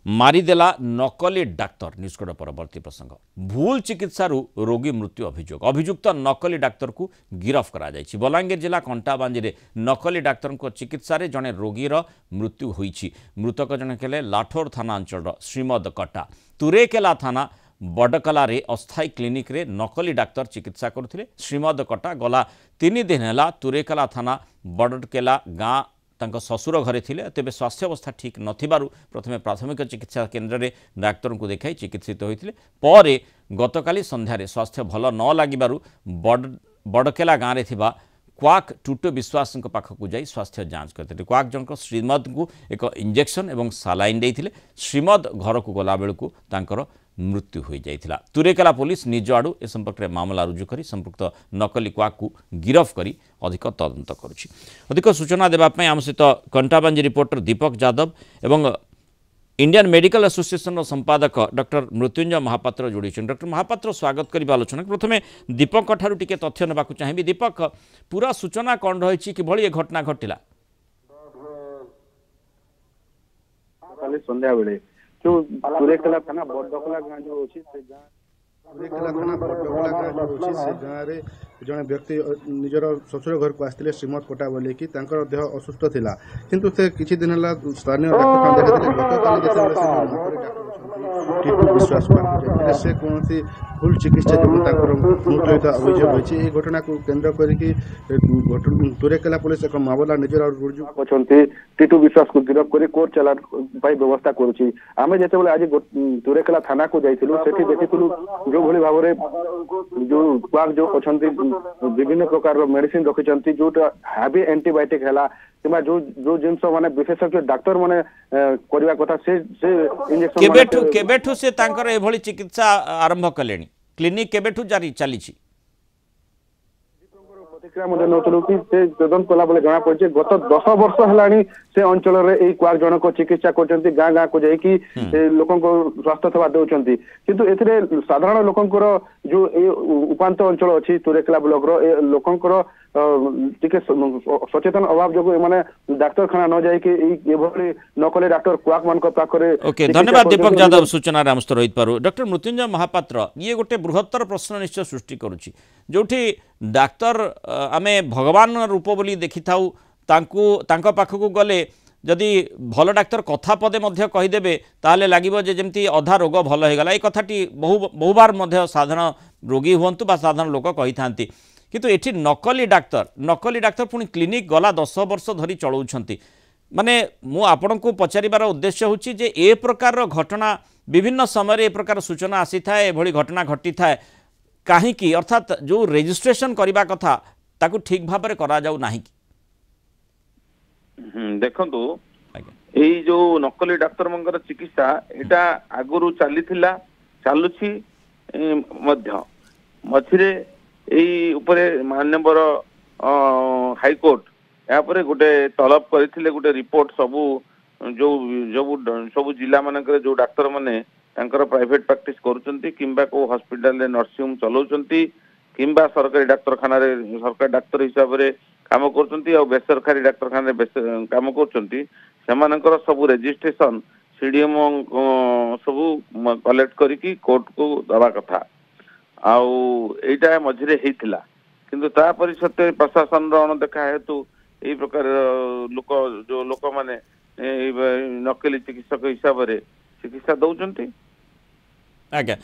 मारिदेला नकली डाक्तर निष्कट परवर्ती प्रसंग भूल चिकित्सारू रोगी मृत्यु अभियोग अभियुक्त नकली डाक्तर को गिरफ करा जायछि। बलांगीर जिला कंटाबांजी रे नकली डाक्तर को चिकित्सा रे जने रोगीर मृत्यु होईछि। मृतक जने केले लाठोर थाना अंचल श्रीमद कटा तुरेकेला थाना बडकला रे अस्थायी क्लिनिक रे नकली डाक्तर चिकित्सा करथिले। श्रीमद कटा गला 3 दिन हैला तुरेकेला थाना बडकेला गाँ तांको ससुर घरे थिले। तेबे स्वास्थ्य अवस्था ठीक नथिबारु प्रथमे प्राथमिक चिकित्सा केन्द्र रे डाक्तर को देखाई चिकित्सित होइथिले। परे गतकाली संध्यारे स्वास्थ्य भल न लागिबारु बडकेला गाँ रे थिबा क्वाक टूटो विश्वास पाखक जाई स्वास्थ्य जांच करते। क्वाक जनक श्रीमद को एक इंजेक्शन एवं सालाइन देइथिले। श्रीमद घर को गला बेलू तांकर मृत्यु हो जाइथिला। तुरेकेला पुलिस निज आड़ू ए संपर्क में मामला रुजु करी संपृक्त नकली क्वाक को गिरफ करी अधिक तदंत करुछि। अधिक सूचना देवाई आम सहित कंटाबांजी रिपोर्टर दीपक यादव एवं इंडियन मेडिकल एसोसिएशन संपादक डॉक्टर मृत्युंजय महापात्र जोड़ी। डॉक्टर महापात्र स्वागत करी आलोचना। प्रथमे दीपक ठारू टिके तथ्य नेबाकु चाहिबी। दीपक पूरा सूचना कौन रही कि भली ए घटना घटिला? संध्या बेले जो तुरेकेला थाना बडकला गाँ जो अछि से गाँ तुरेकेला थाना बडकला गाँ जो अछि से गाँ रे जने व्यक्ति निजर ससुर घर को आस्थिले श्रीमद कोटा बोले कि तांकर देह असुस्थ थिला किंतु से किछि दिन हला स्थानीय डाक्टर देखिले गतकाली जेतेबेले से नकली डाक्टर टीटू विश्वास पर से कोनसी भूल चिकित्सा जो तांकर मृत्यु अभियोग होछि। ए घटना को केंद्र करिकि तुरेकेला पुलिस एक मामला निजर रुजु अछंती टीटू विश्वास को गिरफ करी कोर्ट चलान पाई व्यवस्था करूछि। आमे जेतेबेले आज तुरेकेला थाना को जाइथिलु सेठी देखिथिलु जो भली भाबरे जो क्वाक जो अछंती विभिन्न प्रकार मेडिसिन रखिचंती जो हैवी एंटीबायोटिक हैला किबा जो जो जिंस माने विशेषज्ञ डाक्टर माने करबा कथा से इंजेक्शन केबेठु से तांकर एभली चिकित्सा आरंभ कलेनी क्लिनिक केबेठु जारी चलीछि। प्रतिक्रिया मध्य नौतलु कि से तदन कला बोले जना पड़े गत 10 वर्ष हेलानी से अंचल रे एई क्वाक जनक चिकित्सा करचंती गाँ गाँ को जाई कि लोकन को स्वास्थ्य सेवा देउचंती किंतु एथिरे साधारण लोकन को जो उपांत अंचल अछि तुरेकेला ब्लॉक रो लोकन को टिके सचेतन अभाव जो माने डाक्तरखाना न जाई कि एभली नकली डाक्टर क्वाक मान को पाखरे। ओके धन्यवाद दीपक यादव सूचना राम स्तर रही पारु। डॉक्टर मृत्युंजय महापात्र ये गोटे बृहत्तर प्रश्न निश्चय सृष्टि करुछि जोठी डाक्तर आमे भगवान रूप बोली देखि थाउ तांको पाखकु गले जदि भल डाक्तर कथा पदे मध्य कहीदेवे ताहले लागिबो जे जेमती अधा रोग भल हो गला। ए कथाटी बहुबार मध्य साधारण रोगी हुंतु बा साधारण लोक कही थांती किंतु एठी नकली डाक्तर पुणी क्लिनिक गला 10 वर्ष धरी चलाउछंती। माने मु आपन को पचारिबार उद्देश्य होची जे ए प्रकार घटना विभिन्न समय ए प्रकार सूचना आसी थाए एभली घटना घटी थाए काहेकि अर्थात जो रजिस्ट्रेशन करबा कथा ताकू ठीक भाबरे करा जाउ नाही कि देखंतु एई जो नकली डाक्तर मंगर चिकित्सा एटा आगुरु चलीथिला चालुछि मध्य मझिरे एई उपरे माननीय हाईकोर्ट या परे गोटे तलब करथिले गोटे रिपोर्ट सबु जो सबु जिला मानकर जो डाक्तर माने तांकर प्राइवेट प्रैक्टिस करूचंती किंबा को हॉस्पिटल रे नर्सिंग होम चलाउचंती किंबा सरकारी डाक्तरखाना रे सरकारी डाक्तर हिसाब रे काम करचंती और बेसरकारी डाक्तरखाना रे काम करचंती सेमानकर सबु रजिस्ट्रेशन सीडीएम सबु कलेक्ट करिकि कोर्ट को दबा कथा आउ एटा मझिरे हेतिला किंतु ता परिसते प्रशासन रो अनदेखा हेतु एई प्रकार लोक माने नकली चिकित्सक हिसाब रे चिकित्सा दउचंती। आज्ञा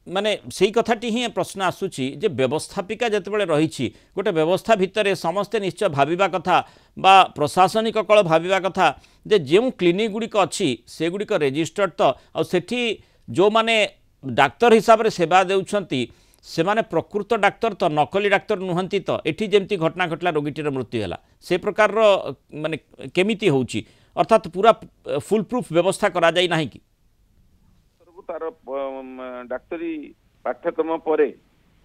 माने सेही कथाटी ही प्रश्न आसुची जे व्यवस्थापिका जेतेबेले रहिछि गोटे व्यवस्था भितरे समस्ते निश्चय भाबिबा कथा बा प्रशासनिक कळ भाबिबा कथा जे जेउ क्लिनिक गुडिक अछि से गुडिक रजिस्टर्ड तो आ सेठी जो माने डाक्तर हिसाब रे सेवा देउछंती से माने प्रकृत डाक्तर तो नकली डाक्तर नुहंती तो एठी जेमती घटना घटला रोगीटीर मृत्यु हैला से प्रकार रो माने केमिति होउची अर्थात पूरा फुल प्रूफ व्यवस्था करा जाई नाही कि तार डाक्तरी पाठ्यक्रम परे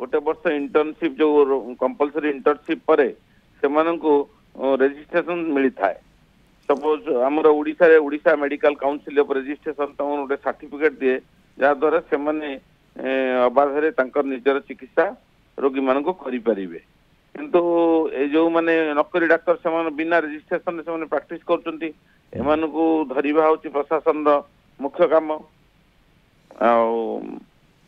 गोटे वर्ष इंटर्नशिप जो कंपलसरी इंटर्नशिप परे से रजिस्ट्रेशन मिली थाए। सपोज आमर Odisha medical council of registration तमन गोटे सर्टिफिकेट दिए जहाँ द्वारा से अबाधरे तांकर निजर चिकित्सा रोगी मान को करि परिबे किंतु ए जो माने नकली डाक्तर से बिना रजिस्ट्रेशन से प्रैक्टिस करचंती एमान को धरिबा होची प्रशासन मुख्य काम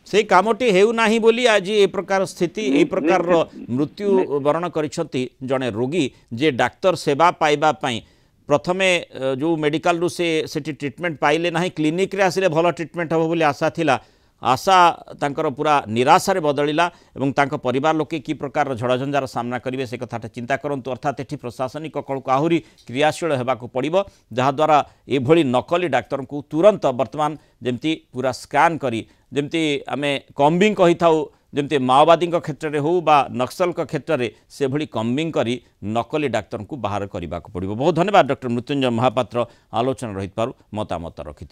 से कामटी हेउ नाही बोली आज ए प्रकार स्थिति ए प्रकार मृत्यु वरण करिसंती जणे रोगी जे डाक्तर सेवा पाइबा पई प्रथमे जो मेडिकल रु से ट्रीटमेंट पाइले नाही क्लिनिक रे आसिले भल ट्रीटमेंट हो बोली आशा थिला आशा तांकर पूरा निराशा रे बदलिला एवं तांको परिवार लोके की प्रकार झड़झंझार सामना करिवे से कथाटा चिंता करंतु अर्थात एठी प्रशासनिक कल को आहुरी क्रियाशील हेबाको पड़िबो जहा द्वारा एभली नकली डाक्तर को तुरंत वर्तमान जेमती पूरा स्कैन करी जेमती आमे कॉम्बिंग कहि थाउ जेमती माओवादी क्षेत्र में हो बा नक्सल क्षेत्र में से भली कॉम्बिंग करी नकली डाक्तर को बाहर करने को पड़ो। बहुत धन्यवाद डॉक्टर मृत्युंजय महापात्र आलोचना रही मतामत रखि।